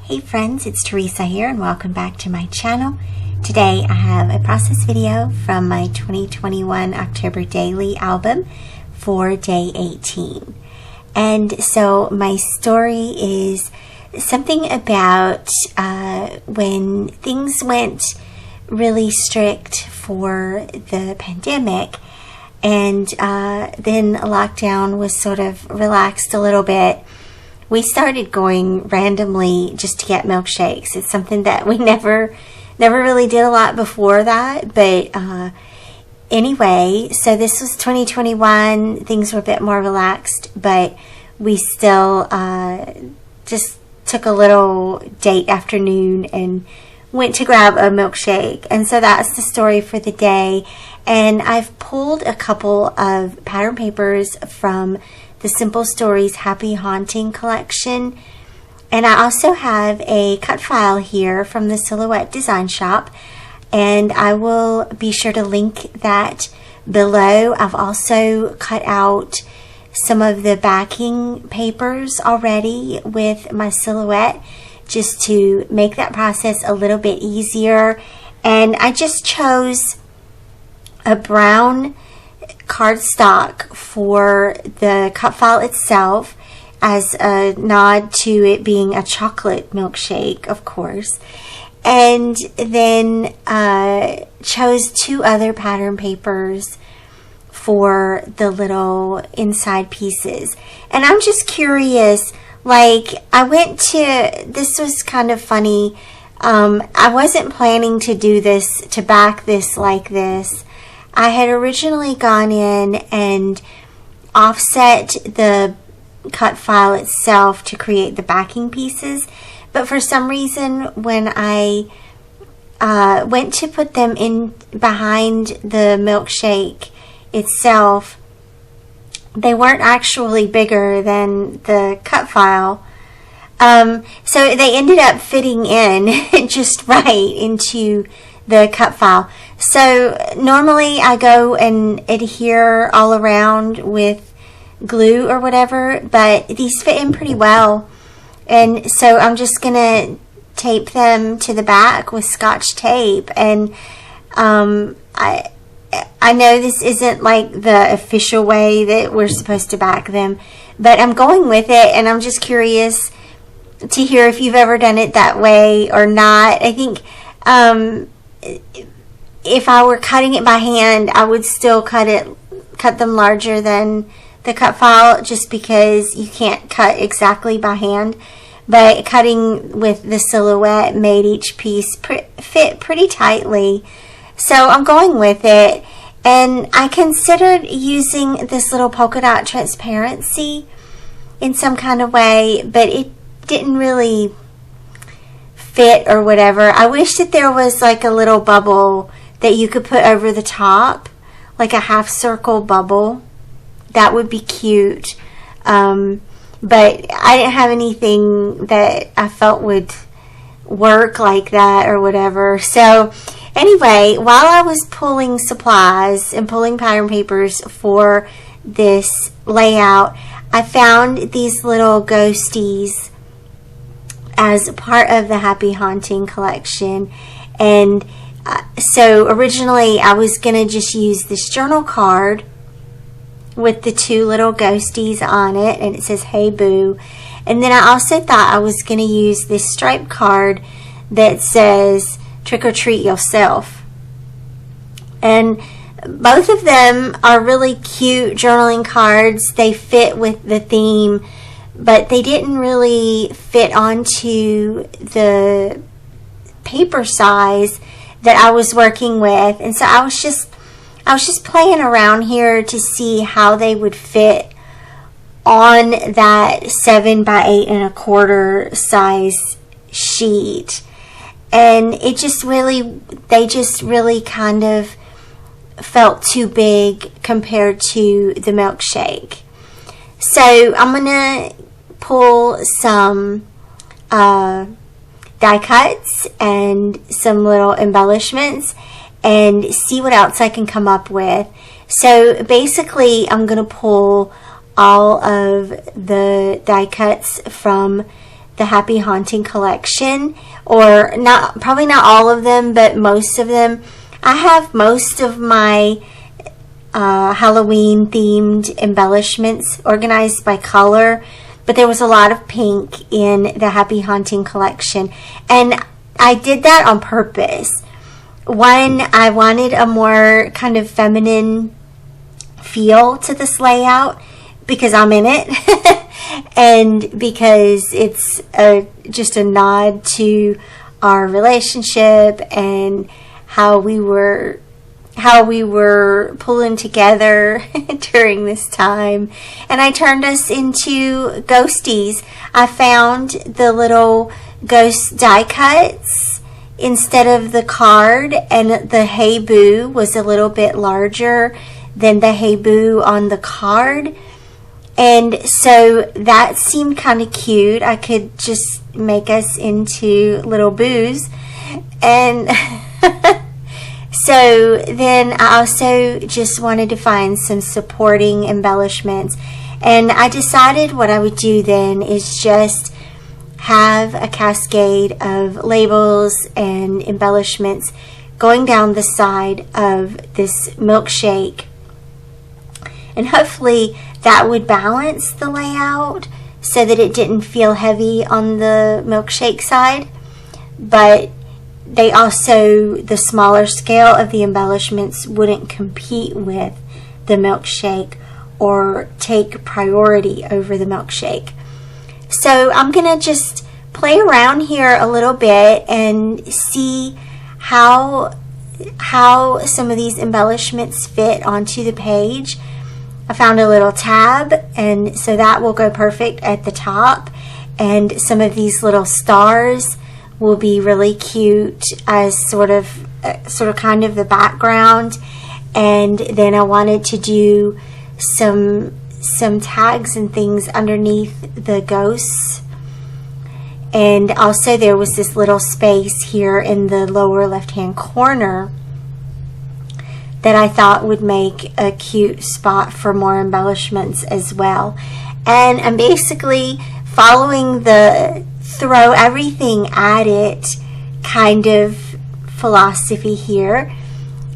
Hey friends, it's Theresa here and welcome back to my channel. Today I have a process video from my 2021 October daily album for day 18. And so my story is something about when things went really strict for the pandemic, and then lockdown was sort of relaxed a little bit. We started going randomly just to get milkshakes. It's something that we never really did a lot before that. But anyway, so this was 2021. Things were a bit more relaxed, but we still just took a little date afternoon and went to grab a milkshake. And so that's the story for the day. And I've pulled a couple of pattern papers from the Simple Stories Happy Haunting collection, and I also have a cut file here from the Silhouette Design Shop, and I will be sure to link that below. I've also cut out some of the backing papers already with my silhouette just to make that process a little bit easier. And I just chose a brown cardstock for the cut file itself as a nod to it being a chocolate milkshake, of course, and then chose two other pattern papers for the little inside pieces. And I'm just curious, like, this was kind of funny. I wasn't planning to do this, to back this like this. I had originally gone in and offset the cut file itself to create the backing pieces, but for some reason when I went to put them in behind the milkshake itself, they weren't actually bigger than the cut file. So they ended up fitting in just right into the cut file. So normally I go and adhere all around with glue or whatever, but these fit in pretty well, and so I'm just gonna tape them to the back with Scotch tape. And I know this isn't like the official way that we're supposed to back them, but I'm going with it, and I'm just curious to hear if you've ever done it that way or not. I think if I were cutting it by hand, I would still cut them larger than the cut file, just because you can't cut exactly by hand. But cutting with the silhouette made each piece fit pretty tightly. So I'm going with it. And I considered using this little polka dot transparency in some kind of way, but it didn't really fit or whatever. I wish that there was like a little bubble that you could put over the top, like a half circle bubble. That would be cute. But I didn't have anything that I felt would work like that or whatever. So anyway, while I was pulling supplies and pulling pattern papers for this layout, I found these little ghosties as part of the Happy Haunting collection. And so originally I was going to just use this journal card with the two little ghosties on it, and it says "Hey Boo." And then I also thought I was going to use this striped card that says "Trick or Treat Yourself." And both of them are really cute journaling cards. They fit with the theme, but they didn't really fit onto the paper size that I was working with. And so I was just playing around here to see how they would fit on that 7 by 8 1/4 size sheet. And they just really kind of felt too big compared to the milkshake. So I'm gonna pull some die cuts and some little embellishments and see what else I can come up with. So basically I'm going to pull all of the die cuts from the Happy Haunting collection, or not, probably not all of them, but most of them. I have most of my Halloween themed embellishments organized by color, but there was a lot of pink in the Happy Haunting collection, and I did that on purpose. One, I wanted a more kind of feminine feel to this layout because I'm in it and because it's just a nod to our relationship and how we were pulling together during this time. And I turned us into ghosties. I found the little ghost die cuts instead of the card, and the Hey Boo was a little bit larger than the Hey Boo on the card, and so that seemed kind of cute. I could just make us into little boos. And so then I also just wanted to find some supporting embellishments, and I decided what I would do then is just have a cascade of labels and embellishments going down the side of this milkshake, and hopefully that would balance the layout so that it didn't feel heavy on the milkshake side. But they also, the smaller scale of the embellishments wouldn't compete with the milkshake or take priority over the milkshake. So I'm going to just play around here a little bit and see how some of these embellishments fit onto the page. I found a little tab, and so that will go perfect at the top, and some of these little stars will be really cute as sort of kind of the background. And then I wanted to do some tags and things underneath the ghosts, and also there was this little space here in the lower left hand corner that I thought would make a cute spot for more embellishments as well. And I'm basically following the throw everything at it kind of philosophy here,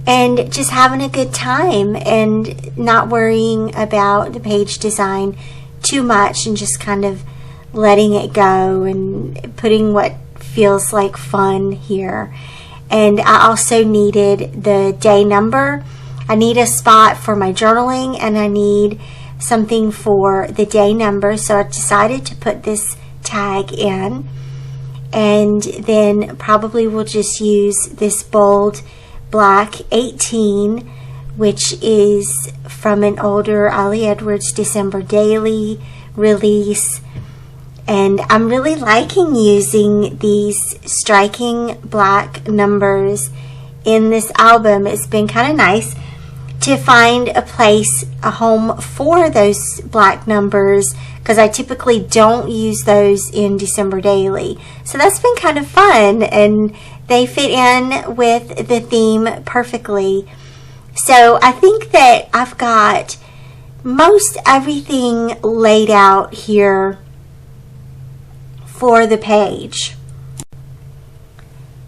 and just having a good time and not worrying about the page design too much, and just kind of letting it go and putting what feels like fun here. And I also needed the day number. I need a spot for my journaling, and I need something for the day number, so I decided to put this tag in. And then probably we'll just use this bold black 18, which is from an older Ollie Edwards December Daily release. And I'm really liking using these striking black numbers in this album. It's been kind of nice to find a place, a home for those black numbers, because I typically don't use those in December Daily. So that's been kind of fun, and they fit in with the theme perfectly. So I think that I've got most everything laid out here for the page.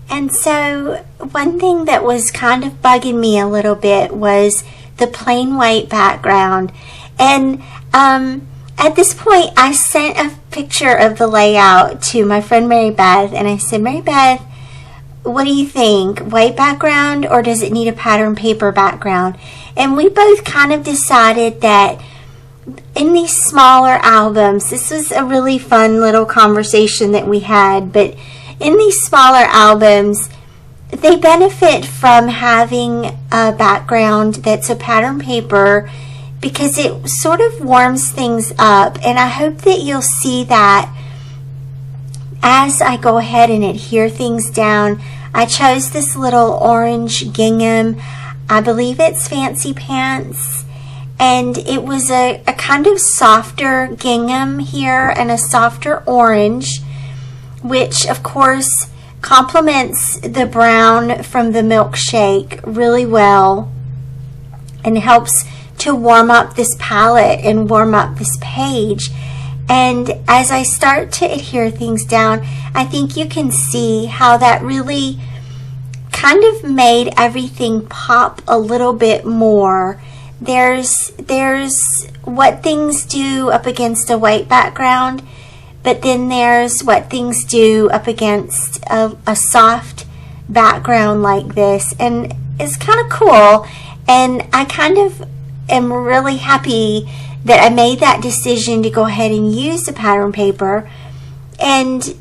And so one thing that was kind of bugging me a little bit was the plain white background. And at this point, I sent a picture of the layout to my friend Mary Beth, and I said, Mary Beth, what do you think? White background, or does it need a pattern paper background? And we both kind of decided that in these smaller albums, this was a really fun little conversation that we had, but in these smaller albums, they benefit from having a background that's a pattern paper, because it sort of warms things up. And I hope that you'll see that as I go ahead and adhere things down. I chose this little orange gingham. I believe it's Fancy Pants. And it was a kind of softer gingham here and a softer orange, which of course complements the brown from the milkshake really well and helps to warm up this palette and warm up this page. And as I start to adhere things down, I think you can see how that really kind of made everything pop a little bit more. There's what things do up against a white background, but then there's what things do up against a soft background like this, and it's kind of cool. And I kind of am really happy that I made that decision to go ahead and use the pattern paper, and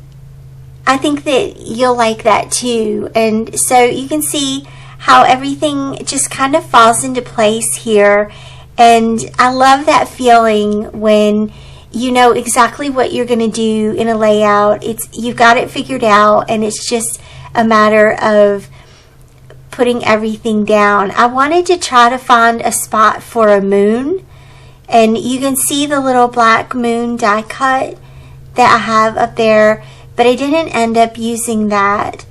I think that you'll like that too. And so you can see how everything just kind of falls into place here, and I love that feeling when you know exactly what you're going to do in a layout. You've got it figured out, and it's just a matter of putting everything down. I wanted to try to find a spot for a moon, and you can see the little black moon die cut that I have up there, but I didn't end up using that.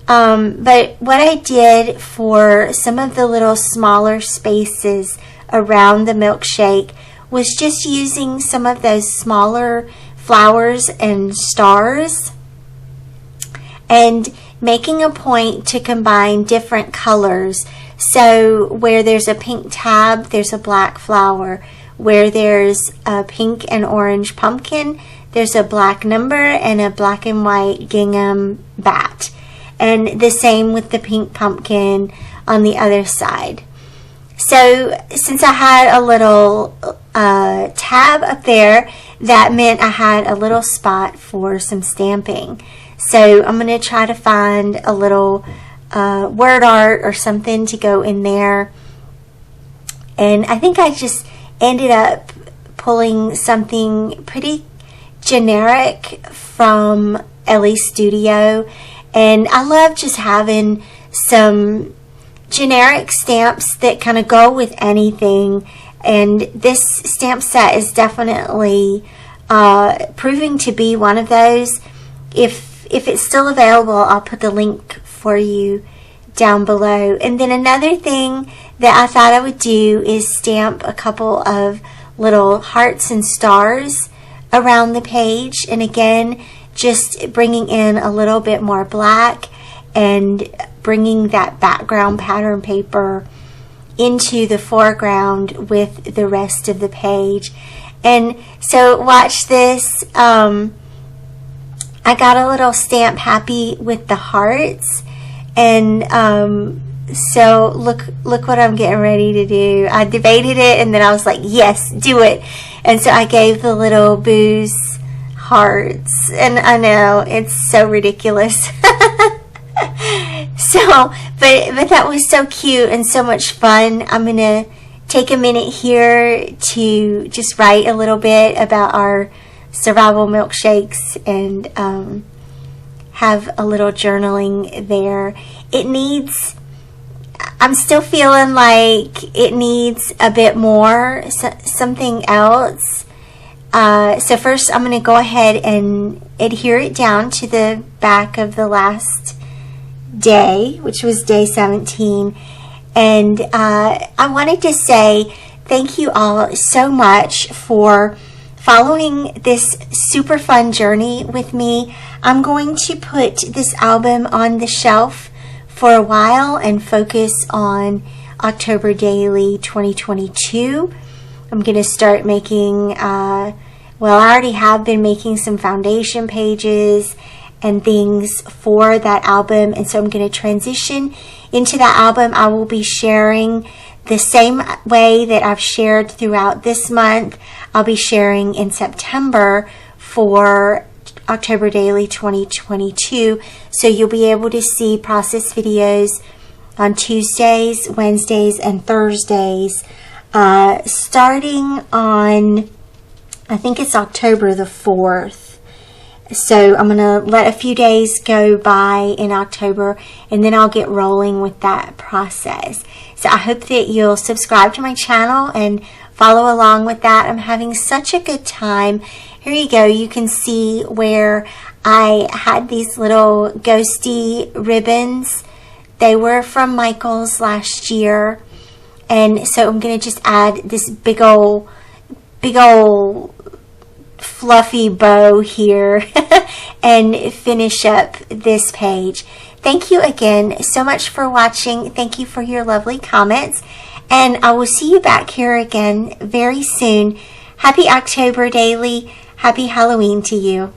But what I did for some of the little smaller spaces around the milkshake was just using some of those smaller flowers and stars and making a point to combine different colors. So where there's a pink tab, there's a black flower. Where there's a pink and orange pumpkin, there's a black number and a black and white gingham bat. And the same with the pink pumpkin on the other side. So since I had a little tab up there, that meant I had a little spot for some stamping. So I'm going to try to find a little word art or something to go in there. And I think I just ended up pulling something pretty generic from Ellie's Studio. And I love just having some generic stamps that kind of go with anything. And this stamp set is definitely proving to be one of those. If it's still available, I'll put the link for you down below. And then another thing that I thought I would do is stamp a couple of little hearts and stars around the page. And again, just bringing in a little bit more black and bringing that background pattern paper into the foreground with the rest of the page. And so watch this. I got a little stamp happy with the hearts, and so look what I'm getting ready to do. I debated it, and then I was like, yes, do it. And so I gave the little booze hearts, and I know it's so ridiculous. But that was so cute and so much fun. I'm gonna take a minute here to just write a little bit about our survival milkshakes and have a little journaling there. I'm still feeling like it needs a bit more, something else. So first I'm going to go ahead and adhere it down to the back of the last day, which was day 17. And I wanted to say thank you all so much for following this super fun journey with me. I'm going to put this album on the shelf for a while and focus on October Daily 2022. I'm going to start making, well, I already have been making some foundation pages and things for that album, and so I'm going to transition into that album. I will be sharing the same way that I've shared throughout this month. I'll be sharing in September for October Daily 2022, so you'll be able to see process videos on Tuesdays, Wednesdays, and Thursdays, starting on, I think it's October the 4th. So I'm going to let a few days go by in October, and then I'll get rolling with that process. So I hope that you'll subscribe to my channel and follow along with that. I'm having such a good time. Here you go. You can see where I had these little ghosty ribbons. They were from Michael's last year. And so I'm going to just add this big old fluffy bow here and finish up this page. Thank you again so much for watching. Thank you for your lovely comments, and I will see you back here again very soon. Happy October Daily. Happy Halloween to you.